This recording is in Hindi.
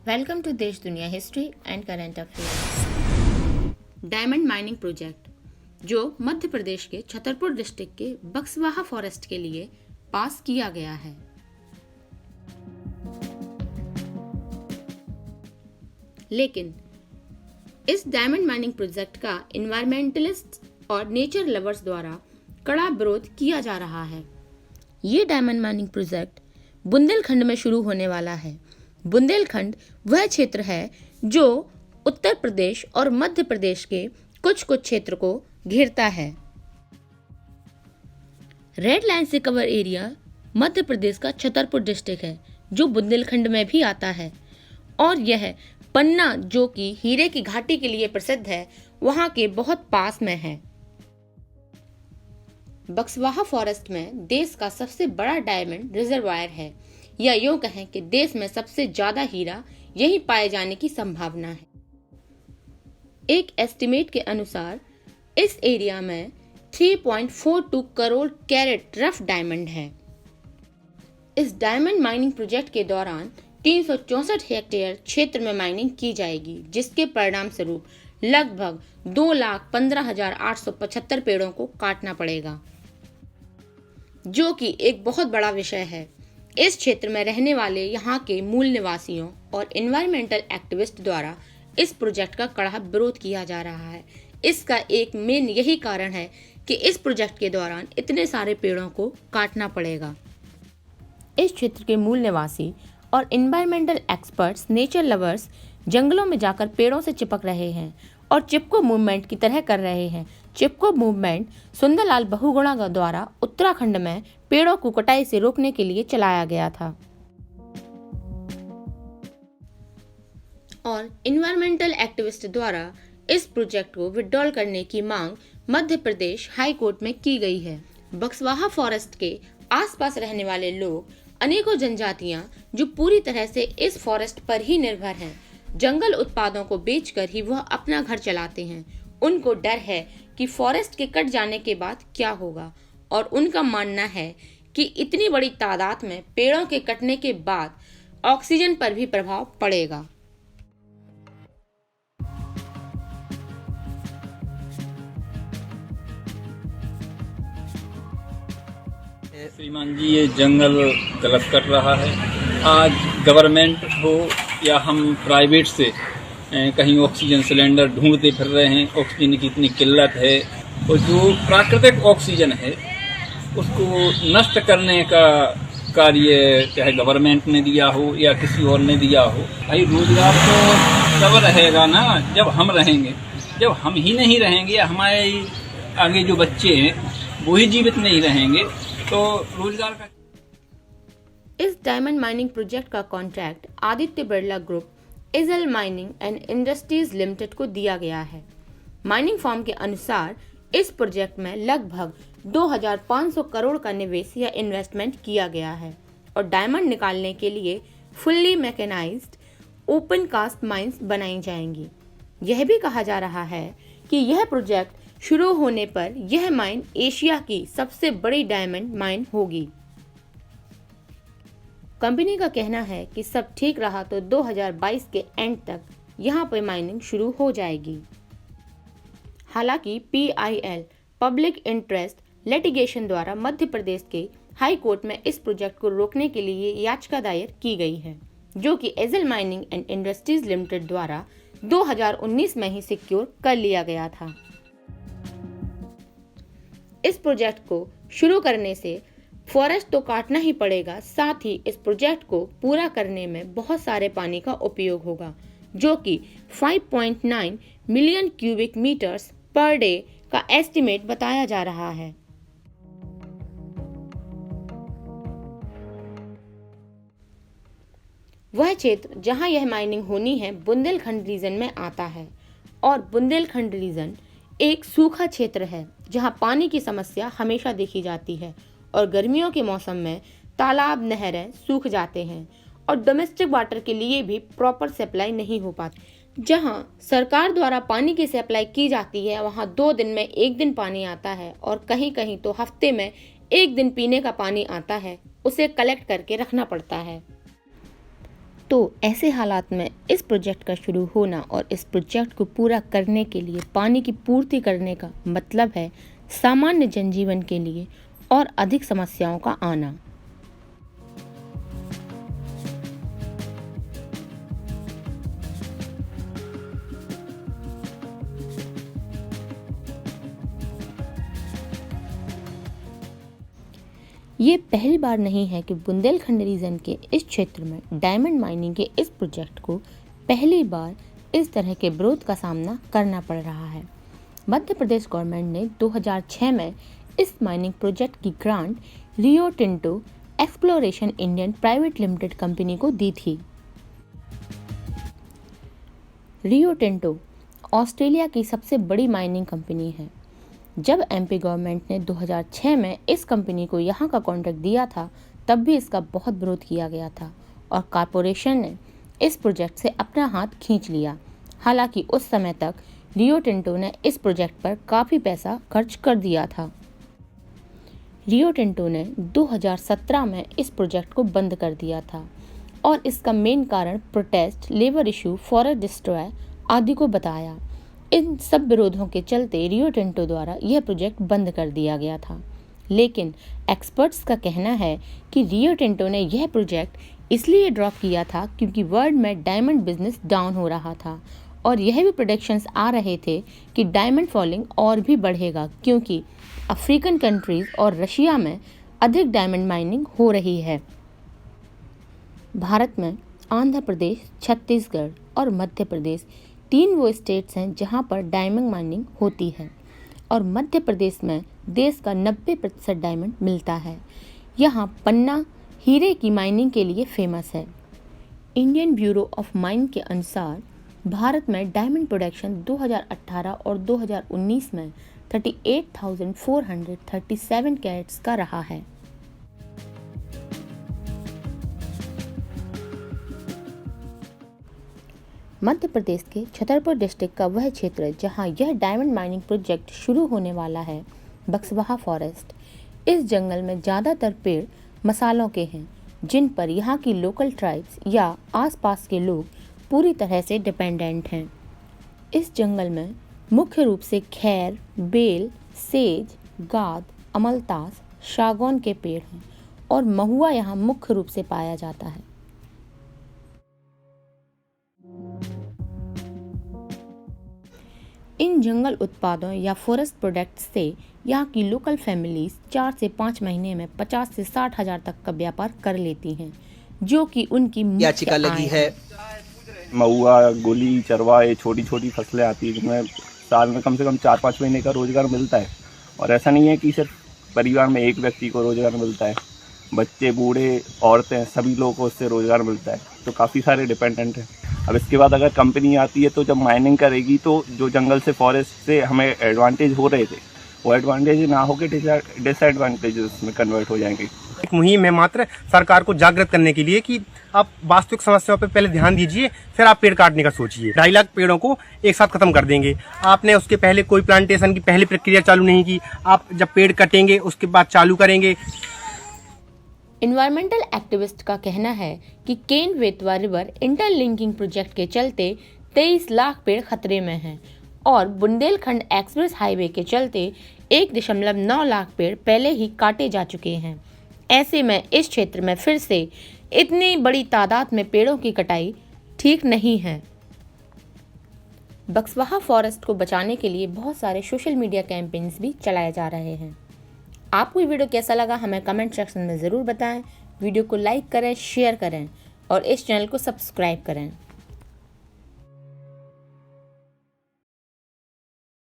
वेलकम टू देश दुनिया history and current affairs. Diamond mining project जो मध्य प्रदेश के छतरपुर डिस्ट्रिक्ट के बक्सवाहा फॉरेस्ट के लिए पास किया गया है। लेकिन इस डायमंड माइनिंग प्रोजेक्ट का एनवायरमेंटलिस्ट और नेचर लवर्स द्वारा कड़ा विरोध किया जा रहा है। ये डायमंड माइनिंग प्रोजेक्ट बुंदेलखंड में शुरू होने वाला है। बुंदेलखंड वह क्षेत्र है जो उत्तर प्रदेश और मध्य प्रदेश के कुछ क्षेत्र को घेरता है। रेड लाइन से कवर एरिया मध्य प्रदेश का छतरपुर डिस्ट्रिक्ट है जो बुंदेलखंड में भी आता है, और यह पन्ना जो कि हीरे की घाटी के लिए प्रसिद्ध है वहां के बहुत पास में है। बक्सवाहा फॉरेस्ट में देश का सबसे बड़ा डायमंड रिजर्वायर है, या यूं कहें कि देश में सबसे ज्यादा हीरा यही पाए जाने की संभावना है। एक एस्टिमेट के अनुसार इस एरिया में 3.42 करोड़ कैरेट रफ डायमंड है। इस डायमंड माइनिंग प्रोजेक्ट के दौरान 364 हेक्टेयर क्षेत्र में माइनिंग की जाएगी, जिसके परिणाम स्वरूप लगभग 2,15,875 पेड़ों को काटना पड़ेगा, जो कि एक बहुत बड़ा विषय है। इस क्षेत्र में रहने वाले यहाँ के मूल निवासियों और एनवायरमेंटल एक्टिविस्ट द्वारा इस प्रोजेक्ट का कड़ा विरोध किया जा रहा है। इसका एक मेन यही कारण है कि इस प्रोजेक्ट के दौरान इतने सारे पेड़ों को काटना पड़ेगा। इस क्षेत्र के मूल निवासी और एनवायरमेंटल एक्सपर्ट्स, नेचर लवर्स जंगलों में जाकर पेड़ों से चिपक रहे हैं और चिपको मूवमेंट की तरह कर रहे हैं। चिपको मूवमेंट सुंदरलाल बहुगुणा द्वारा उत्तराखंड में पेड़ों को कटाई से रोकने के लिए चलाया गया था, और एनवायरमेंटल एक्टिविस्ट द्वारा इस प्रोजेक्ट को विड्रॉल करने की मांग मध्य प्रदेश हाई कोर्ट में की गई है। बक्सवाहा फॉरेस्ट के आसपास रहने वाले लोग, अनेकों जनजातियां जो पूरी तरह से इस फॉरेस्ट पर ही निर्भर हैं, जंगल उत्पादों को बेचकर ही वह अपना घर चलाते हैं। उनको डर है कि फॉरेस्ट के कट जाने के बाद क्या होगा, और उनका मानना है कि इतनी बड़ी तादाद में पेड़ों के कटने के बाद ऑक्सीजन पर भी प्रभाव पड़ेगा। श्रीमान जी, ये जंगल गलत कट रहा है। आज गवर्नमेंट हो या हम प्राइवेट से कहीं ऑक्सीजन सिलेंडर ढूंढते फिर रहे हैं। ऑक्सीजन की इतनी किल्लत है, और जो प्राकृतिक ऑक्सीजन है उसको नष्ट करने का कार्य चाहे गवर्नमेंट ने दिया हो या किसी और ने दिया हो। भाई, रोजगार तो तब रहेगा ना जब हम रहेंगे। जब हम ही नहीं रहेंगे, हमारे आगे जो बच्चे हैं वो ही जीवित नहीं रहेंगे, तो रोजगार का। इस डायमंड माइनिंग प्रोजेक्ट का कॉन्ट्रैक्ट आदित्य बिरला ग्रुप एजल माइनिंग एंड इंडस्ट्रीज लिमिटेड को दिया गया है। माइनिंग फर्म के अनुसार इस प्रोजेक्ट में लगभग 2,500 करोड़ का निवेश या इन्वेस्टमेंट किया गया है, और डायमंड निकालने के लिए fully mechanised open cast mines बनाई जाएंगी। यह भी कहा जा रहा है कि यह प्रोजेक्ट शुरू होने पर यह माइन एशिया की सबसे बड़ी डायमंड माइन होगी। कंपनी का कहना है कि सब ठीक रहा तो 2022 के एंड तक यहां पर माइनिंग शुरू हो जाएगी। हालांकि PIL पब्लिक इंटरेस्ट लिटिगेशन द्वारा मध्य प्रदेश के हाई कोर्ट में इस प्रोजेक्ट को रोकने के लिए याचिका दायर की गई है, जो कि एजल माइनिंग एंड इंडस्ट्रीज लिमिटेड द्वारा 2019 में ही सिक्योर कर लिया गया था। इस प्रोजेक्ट को शुरू करने से फॉरेस्ट तो काटना ही पड़ेगा, साथ ही इस प्रोजेक्ट को पूरा करने में बहुत सारे पानी का उपयोग होगा, जो कि 5.9 million cubic metres per day का एस्टिमेट बताया जा रहा है। वह क्षेत्र जहां यह माइनिंग होनी है बुंदेलखंड रीजन में आता है, और बुंदेलखंड रीजन एक सूखा क्षेत्र है जहां पानी की समस्या हमेशा देखी जाती है, और गर्मियों के मौसम में तालाब, नहरें सूख जाते हैं, और डोमेस्टिक वाटर के लिए भी प्रॉपर सप्लाई नहीं हो पाती। जहां सरकार द्वारा पानी की सप्लाई की जाती है वहां 2 दिन में 1 दिन पानी आता है, और कहीं कहीं तो हफ्ते में 1 दिन पीने का पानी आता है, उसे कलेक्ट करके रखना पड़ता है। तो ऐसे हालात में इस प्रोजेक्ट का शुरू होना और इस प्रोजेक्ट को पूरा करने के लिए पानी की पूर्ति करने का मतलब है सामान्य जनजीवन के लिए और अधिक समस्याओं का आना। ये पहली बार नहीं है कि बुंदेलखंड रीजन के इस क्षेत्र में डायमंड माइनिंग के इस प्रोजेक्ट को पहली बार इस तरह के विरोध का सामना करना पड़ रहा है। मध्य प्रदेश गवर्नमेंट ने 2006 में इस माइनिंग प्रोजेक्ट की grant Rio Tinto exploration Indian private limited company को दी थी। रियो टिंटो ऑस्ट्रेलिया की सबसे बड़ी माइनिंग कंपनी है। जब एमपी गवर्नमेंट ने 2006 में इस कंपनी को यहाँ का कॉन्ट्रैक्ट दिया था, तब भी इसका बहुत विरोध किया गया था और कॉरपोरेशन ने इस प्रोजेक्ट से अपना हाथ खींच लिया। हालांकि उस समय तक रियो टिंटो ने इस प्रोजेक्ट पर काफ़ी पैसा खर्च कर दिया था। रियो टिंटो ने 2017 में इस प्रोजेक्ट को बंद कर दिया था और इसका मेन कारण protest, labour issue, forest destroy आदि को बताया। इन सब विरोधों के चलते रियो टिंटो द्वारा यह प्रोजेक्ट बंद कर दिया गया था। लेकिन एक्सपर्ट्स का कहना है कि रियो टिंटो ने यह प्रोजेक्ट इसलिए ड्रॉप किया था क्योंकि वर्ल्ड में डायमंड बिजनेस डाउन हो रहा था और यह भी प्रेडिक्शंस आ रहे थे कि डायमंड फॉलिंग और भी बढ़ेगा क्योंकि अफ्रीकन कंट्रीज और रशिया में अधिक डायमंड माइनिंग हो रही है। भारत में आंध्र प्रदेश, छत्तीसगढ़ और मध्य प्रदेश 3 वो स्टेट्स हैं जहां पर डायमंड माइनिंग होती है और मध्य प्रदेश में देश का 90% डायमंड मिलता है। यहाँ पन्ना हीरे की माइनिंग के लिए फेमस है। इंडियन ब्यूरो ऑफ माइन के अनुसार भारत में डायमंड प्रोडक्शन 2018 और 2019 में 38,437 कैरेट्स का रहा है। मध्य प्रदेश के छतरपुर डिस्ट्रिक्ट का वह क्षेत्र जहां यह डायमंड माइनिंग प्रोजेक्ट शुरू होने वाला है, बक्सवाहा फॉरेस्ट। इस जंगल में ज़्यादातर पेड़ मसालों के हैं जिन पर यहाँ की लोकल ट्राइब्स या आसपास के लोग पूरी तरह से डिपेंडेंट हैं। इस जंगल में मुख्य रूप से खैर, बेल, सेज, गाद, अमलतास, सागौन के पेड़ हैं और महुआ यहाँ मुख्य रूप से पाया जाता है। इन जंगल उत्पादों या फॉरेस्ट प्रोडक्ट्स से यहाँ की लोकल फैमिलीज 4 से 5 महीने में 50 से 60 हज़ार तक का व्यापार कर लेती हैं, जो कि उनकी याचिका लगी है। महुआ, गोली, चरवा, ये छोटी छोटी फसलें आती हैं जिनमें साल में कम से कम 4-5 महीने का रोजगार मिलता है। और ऐसा नहीं है कि सिर्फ परिवार में एक व्यक्ति को रोजगार मिलता है, बच्चे, बूढ़े, औरतें, सभी लोगों को उससे रोजगार मिलता है। तो काफ़ी सारे डिपेंडेंट हैं। अब इसके बाद अगर कंपनी आती है तो जब माइनिंग करेगी तो जो जंगल से, फॉरेस्ट से हमें एडवांटेज हो रहे थे, वो एडवांटेज ना होकर डिसएडवांटेजेस में कन्वर्ट हो जाएंगे। एक मुहिम है मात्र सरकार को जागृत करने के लिए कि आप वास्तविक समस्याओं पर पहले ध्यान दीजिए, फिर आप पेड़ काटने का सोचिए। 2.5 लाख पेड़ों को एक साथ खत्म कर देंगे। आपने उसके पहले कोई प्लांटेशन की पहली प्रक्रिया चालू नहीं की, आप जब पेड़ कटेंगे उसके बाद चालू करेंगे। इन्वायरमेंटल एक्टिविस्ट का कहना है कि Ken Betwa river interlinking project के चलते 23 लाख पेड़ खतरे में हैं और बुंदेलखंड एक्सप्रेस हाईवे के चलते 1.9 लाख पेड़ पहले ही काटे जा चुके हैं। ऐसे में इस क्षेत्र में फिर से इतनी बड़ी तादाद में पेड़ों की कटाई ठीक नहीं है। बक्सवाहा फॉरेस्ट को बचाने के लिए बहुत सारे सोशल मीडिया कैंपेन्स भी चलाए जा रहे हैं। आपको ये वीडियो कैसा लगा हमें कमेंट सेक्शन में ज़रूर बताएं। वीडियो को लाइक करें, शेयर करें और इस चैनल को सब्सक्राइब करें।